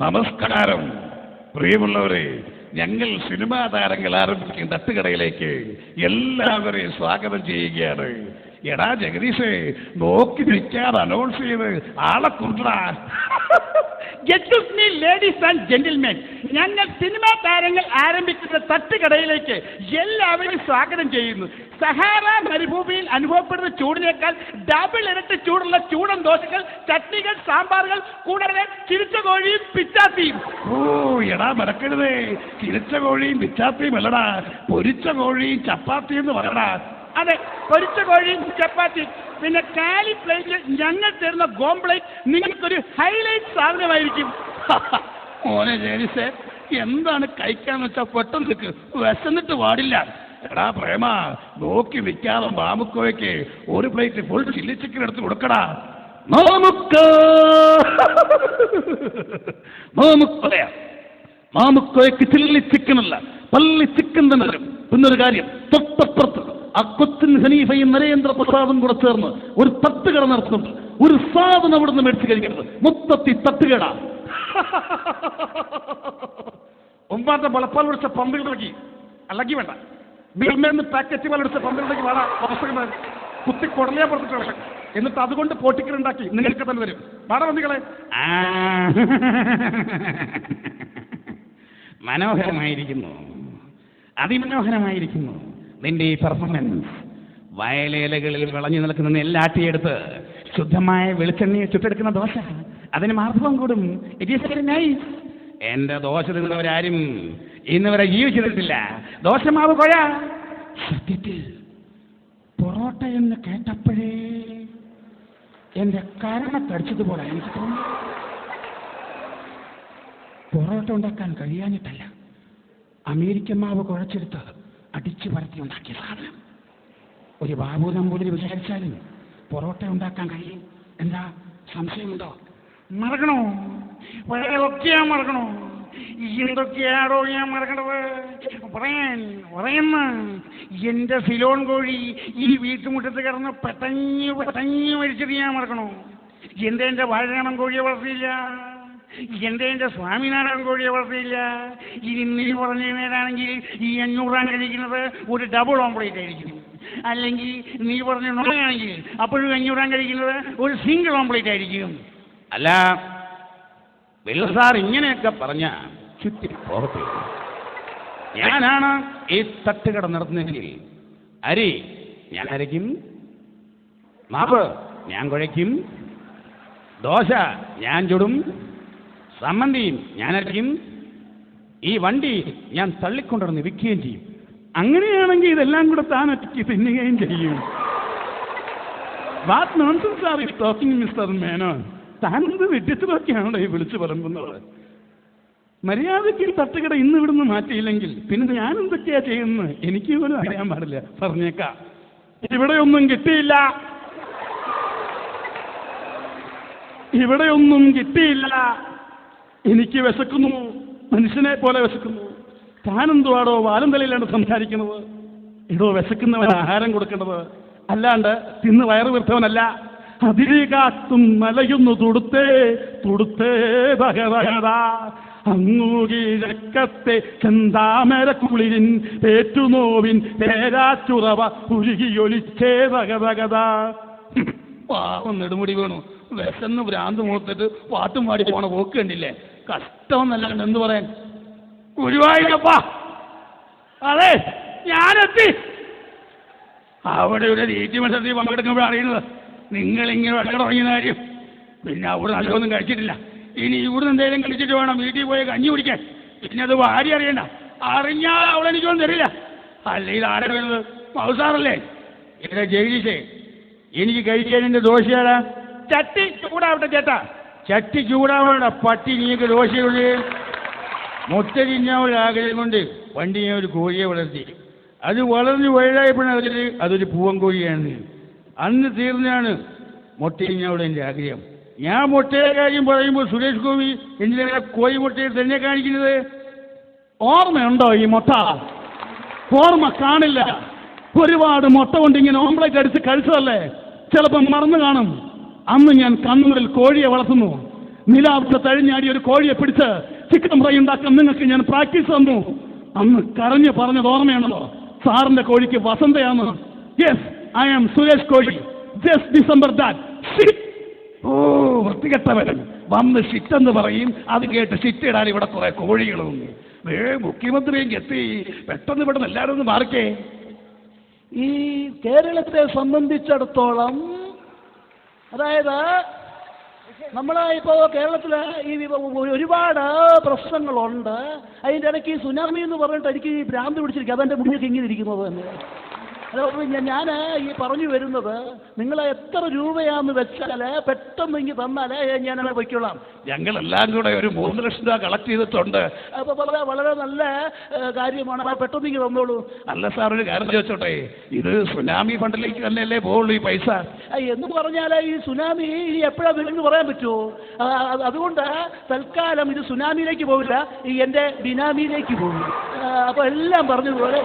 നമസ്കാരം പ്രിയമുള്ളവരെ, ഞങ്ങൾ സിനിമാ താരങ്ങൾ ആരംഭിക്കുന്ന തട്ടുകടയിലേക്ക് എല്ലാവരെയും സ്വാഗതം ചെയ്യുകയാണ്. എടാ ജഗദീഷേ, നോക്കി നിൽക്കാതെ അനൗൺസ് ചെയ്ത് ആളെ കൊണ്ടുടാ. Excuse me ladies and gentlemen, ഞങ്ങൾ സിനിമാ താരങ്ങൾ ആരംഭിക്കുന്ന തട്ടുകടയിലേക്ക് എല്ലാവരും സ്വാഗതം ചെയ്യുന്നു. സഹാറ മരുഭൂമിയിൽ അനുഭവപ്പെടുന്ന ചൂടിനേക്കാൾ ഡബിൾ ഇരട്ടി ചൂടുള്ള ചൂടൻ ദോശകൾ, ചട്നികൾ, സാമ്പാറുകൾ, കൂടാതെ ചിരിച്ച കോഴിയും പിച്ചാത്തിയും. ഓ എടാ മറക്കരുതേ, ചിരിച്ച കോഴിയും പിച്ചാത്തിയും അല്ലടാ, പൊരിച്ച കോഴിയും ചപ്പാത്തിയും എന്ന് പറയടാ. അതെ, പൊരിച്ച കോഴിയും ചപ്പാത്തിയും. പിന്നെ കാലി പ്ലേറ്റിൽ ഞങ്ങൾ തരുന്ന ഗോംപ്ലേറ്റ് നിങ്ങൾക്കൊരു ഹൈലൈറ്റ് സാധനമായിരിക്കും. മോനെ ജേനിസേ, എന്താണ് കഴിക്കാന്ന് വെച്ചാൽ പെട്ടെന്ന് നിൽക്ക്, വിശന്നിട്ട് പാടില്ല. എടാ പ്രേമ, നോക്കി നിൽക്കാതെ മാമുക്കോയ്ക്ക് ഒരു പ്ലേറ്റ് ഫുൾ ചില്ലി ചിക്കൻ എടുത്ത് കൊടുക്കടാ. മാമുക്കോയ്ക്ക് ചില്ലി ചിക്കൻ അല്ല, പള്ളി ചിക്കൻ തന്നെ തരും. പിന്നൊരു കാര്യം, തൊട്ടപ്പുറത്ത് ആ കൊച്ചിൻ ഹനീഫയും നരേന്ദ്രപ്രസാദും കൂടെ ചേർന്ന് ഒരു തട്ടുകട നടത്തുന്നുണ്ട്. ഒരു സാധനം അവിടെ നിന്ന് മേടിച്ച് കഴിക്കരുത്, മൊത്തത്തിൽ തട്ടുകട. ഒമ്പാന്റെ മുളപ്പാൽ പിടിച്ച പമ്പിളിലേക്ക് അല്ലെങ്കിൽ വേണ്ട, ബിൽമേന്ന് പാക്കറ്റ് പാൽ പിടിച്ച പമ്പിളിലേക്ക് വേണം അവസരം കുത്തി കുടലയാ പുറത്തിട്ട് വിഷം, എന്നിട്ട് അതുകൊണ്ട് പോട്ടിക്കലുണ്ടാക്കി നിങ്ങൾക്ക് തന്നെ വരും. വേണ വന്നികളെ. മനോഹരമായിരിക്കുന്നു, അതിമനോഹരമായിരിക്കുന്നു നിന്റെ ഈ പെർഫോമൻസ്. വയലേലകളിൽ വിളഞ്ഞു നിൽക്കുന്ന നെല്ലാട്ടിയെടുത്ത് ശുദ്ധമായ വെളിച്ചെണ്ണയെ ചുട്ടെടുക്കുന്ന ദോശ, അതിന് മാർദ്ദവം കൂടും. It is very nice. എന്റെ ദോശ തിന്നവരാരും ഇന്ന് വരെ ജീവിച്ചിട്ടില്ല. ദോശമാവ് കൊഴ. സത്യത്തിൽ പൊറോട്ട എന്ന് കേട്ടപ്പോഴേ എന്റെ കരണത്തടിച്ചതുപോലെ എനിക്ക് തോന്നി. പൊറോട്ട ഉണ്ടാക്കാൻ കഴിയാഞ്ഞിട്ടല്ല, അമേരിക്കൻ മാവ് കുഴച്ചെടുത്ത് അടിച്ചു പരത്തി ഉണ്ടാക്കിയ സാധനം. ഒരു ബാബു നമ്പൂതിരി വിചാരിച്ചാലും പൊറോട്ട ഉണ്ടാക്കാൻ കഴിയും. എന്താ സംശയമുണ്ടോ? മറക്കണോ? പഴയൊക്കെയാ മറക്കണോ? എന്തൊക്കെയാണോ ഞാൻ മറക്കണത്? പറയുന്ന എന്റെ ഫിലോൺ കോഴി ഈ വീട്ടുമുറ്റത്ത് കിടന്ന് പെട്ടഞ്ഞു മരിച്ചത് ഞാൻ മറക്കണോ? എന്റെ വാഴരാമൻ കോഴിയെ വളർത്തിയില്ല, എന്റെ സ്വാമിനാരായണൻ കോഴിയെ വളർത്തിയില്ല. ഇനി നീ പറഞ്ഞു നേരാണെങ്കിൽ ഈ 500 കഴിക്കുന്നത് ഒരു ഡബിൾ ഓംപ്ലേറ്റ് ആയിരിക്കും. അല്ലെങ്കിൽ നീ പറഞ്ഞു നുണയാണെങ്കിൽ അപ്പോഴും 500 കഴിക്കുന്നത് ഒരു സിംഗിൾ ഓംപ്ലേറ്റ് ആയിരിക്കും. അല്ല സാർ, ഇങ്ങനെയൊക്കെ പറഞ്ഞ ചുറ്റി പോകട്ടെ. ഞാനാണ് ഈ തട്ടുകട നടത്തുന്നതെങ്കിൽ അരി ഞാൻ അരയ്ക്കും, മാവ് ഞാൻ കുഴയ്ക്കും, ദോശ ഞാൻ ചുടും, സമ്മന്തിയും ഞാൻ അരയ്ക്കും, ഈ വണ്ടി ഞാൻ തള്ളിക്കൊണ്ടിരുന്ന് വിൽക്കുകയും ചെയ്യും. അങ്ങനെയാണെങ്കിൽ ഇതെല്ലാം കൂടെ താൻ ഒറ്റയ്ക്ക് തിന്നുകയും ചെയ്യും. What nonsense are you talking mister Menon? താനെന്ത് വിഡ്ഢിത്തമൊക്കെയാണോ ഈ വിളിച്ചു പറയുന്നത്? മര്യാദയ്ക്ക് തട്ടുകട ഇന്ന് ഇവിടുന്ന് മാറ്റിയില്ലെങ്കിൽ പിന്നെ ഞാൻ എന്തൊക്കെയാ ചെയ്യുന്നത് എനിക്ക് പോലും അറിയാൻ പാടില്ല. പറഞ്ഞേക്കാം, ഇവിടെയൊന്നും കിട്ടിയില്ല, ഇവിടെയൊന്നും കിട്ടിയില്ല. എനിക്ക് വിശക്കുന്നു, മനുഷ്യനെ പോലെ വിശക്കുന്നു. താനെന്തുവാടോ വാലും തലയിലാണ് സംസാരിക്കുന്നത്? ഇടോ, വിശക്കുന്നവൻ ആഹാരം കൊടുക്കേണ്ടത്, അല്ലാണ്ട് തിന്ന് വയറ് വീർത്തവനല്ല. അതിരി കാത്തും മലയുന്നു തുടുത്തേ തുടുത്തേ ഭഗവത അങ്ങൂകിഴക്കത്തെ ചെന്താമര കുളിരിൻ പേറ്റുനോവിൻ പേരാച്ചുറവ ഉരുകിയൊലിച്ചേ ഭഗവത. പാവം നെടുമുടി വീണു, വിശന്ന് ഭ്രാന്ത് മൂത്തിട്ട് പാട്ടും പാടി പോണ പോക്ക് കണ്ടില്ലേ? കഷ്ടമെന്നല്ലാണ്ട് എന്ത് പറയാൻ. ഗുരുവായൂരപ്പ, അതെ ഞാനെത്തി. അവിടെ ഒരു തീറ്റി മത്സരത്തിൽ പങ്കെടുക്കുമ്പോഴാണ് അറിയുന്നത് നിങ്ങളിങ്ങനെ വിള തുടങ്ങിയ കാര്യം. പിന്നെ അവിടെ നല്ലതൊന്നും കഴിച്ചിട്ടില്ല. ഇനി ഇവിടുന്ന് എന്തെങ്കിലും കഴിച്ചിട്ട് വേണം വീട്ടിൽ പോയി കഞ്ഞി കുടിക്കാൻ. പിന്നെ അത് ഭാര്യ അറിയണ്ട, അറിഞ്ഞാൽ അവളെനിക്കൊന്നും തരില്ല. അല്ല, ഇത് ആരെ വരുന്നത്? മൗസാറല്ലേ? ഇവിടെ ജഗദീഷേ, എനിക്ക് കഴിക്കാൻ എൻ്റെ ദോശയാടാ. ചട്ടി ചൂടാവട്ടെ ചേട്ടാ. ചട്ടി ചൂടാവേണ്ട പട്ടി, നീക്ക് ദോശയുള്ളൂ. മുട്ട തിന്നാൻ ഒരു ആഗ്രഹം കൊണ്ട് പണ്ട് ഞാൻ ഒരു കോഴിയെ വളർത്തി. അത് വളർന്ന് വലുതായപ്പോഴാണ് അതൊരു പൂവൻ കോഴിയാണ്. അന്ന് തീർന്നാണ് മുട്ട തിന്നാനുള്ള എൻ്റെ ആഗ്രഹം. ഞാൻ മുട്ടയുടെ കാര്യം പറയുമ്പോൾ സുരേഷ് ഗോപി എന്തിനാ കോഴി മുട്ടയിൽ തന്നെ കാണിക്കുന്നത്? ഓർമ്മയുണ്ടോ ഈ മുട്ട? ഓർമ്മ കാണില്ല. ഒരുപാട് മുട്ട കൊണ്ട് ഇങ്ങനെ ഓംപ്ലേറ്റ് അടിച്ച് കഴിച്ചതല്ലേ? ചിലപ്പം മറന്നു കാണും. അന്ന് ഞാൻ കണ്ണൂരിൽ കോഴിയെ വളർത്തുന്നു. നിലാവിന്റെ തഴിഞ്ഞാടി ഒരു കോഴിയെ പിടിച്ച് ചിക്കൻ ഫ്രൈ ഉണ്ടാക്കാൻ നിങ്ങൾക്ക് ഞാൻ പ്രാക്ടീസ് തന്നു. അന്ന് കരഞ്ഞ് പറഞ്ഞത് ഓർമ്മയാണല്ലോ, സാറിന്റെ കോഴിക്ക് വസന്തയാണ്. യെസ്, ഐ ആം സുരേഷ് കോഴി. Just December that. ഓ വൃത്തികെട്ടവൻ വന്ന് ഷിറ്റെന്ന് പറയും, അത് കേട്ട് ഷിറ്റിടാൻ ഇവിടെ കുറെ കോഴികളും. മുഖ്യമന്ത്രിയും എത്തി, പെട്ടെന്ന് ഇവിടെ എല്ലാവരും ഒന്ന് മാറിക്കേ. ഈ കേരളത്തെ സംബന്ധിച്ചിടത്തോളം, അതായത് നമ്മളെ ഇപ്പോൾ കേരളത്തിൽ ഈ ഒരുപാട് പ്രശ്നങ്ങളുണ്ട്. അതിൻ്റെ ഇടയ്ക്ക് ഈ സുനാമി എന്ന് പറഞ്ഞിട്ട് എനിക്ക് ഈ ഭ്രാന്ത് പിടിച്ചിരിക്കും. അതെൻ്റെ മുന്നിലേക്ക് ഇങ്ങനെ ഇരിക്കുന്നത് തന്നെ. അതുകൊണ്ട് ഞാൻ ഈ പറഞ്ഞു വരുന്നത്, നിങ്ങൾ എത്ര രൂപയാന്ന് വെച്ചാൽ പെട്ടെന്ന് ഇങ്ങ് തന്നാൽ ഞാൻ വയ്ക്കൊള്ളാം. ഞങ്ങളെല്ലാം കൂടെ ഒരു 3 ലക്ഷം രൂപ കളക്ട് ചെയ്തിട്ടുണ്ട്. അപ്പോൾ വളരെ വളരെ നല്ല കാര്യമാണ്. പെട്ടെന്ന് ഇങ്ങ് തന്നോളൂ. അല്ല സാർ, ഒരു കാര്യം ചോദിച്ചോട്ടെ, ഇത് സുനാമി ഫണ്ടിലേക്ക് തന്നെയല്ലേ പോകുള്ളൂ ഈ പൈസ? എന്ന് പറഞ്ഞാൽ ഈ സുനാമി ഇനി എപ്പോഴാണ് വരുമെന്ന് പറയാൻ പറ്റുമോ? അതുകൊണ്ട് തൽക്കാലം ഇത് സുനാമിയിലേക്ക് പോകില്ല, ഈ എൻ്റെ ബിനാമിയിലേക്ക് പോകും. അപ്പോൾ എല്ലാം പറഞ്ഞതുപോലെ